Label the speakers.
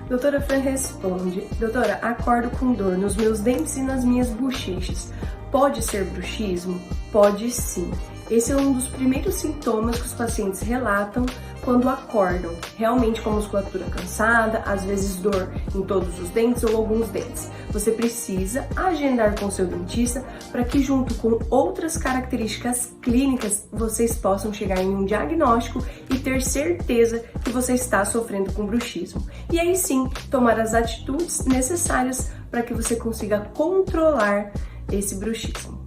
Speaker 1: Doutora Fran responde: doutora, acordo com dor nos meus dentes e nas minhas bochechas. Pode ser bruxismo? Pode sim. Esse é um dos primeiros sintomas que os pacientes relatam quando acordam, realmente com a musculatura cansada, às vezes dor em todos os dentes ou alguns dentes. Você precisa agendar com seu dentista para que, junto com outras características clínicas, vocês possam chegar em um diagnóstico e ter certeza que você está sofrendo com bruxismo. E aí sim, tomar as atitudes necessárias para que você consiga controlar esse bruxismo.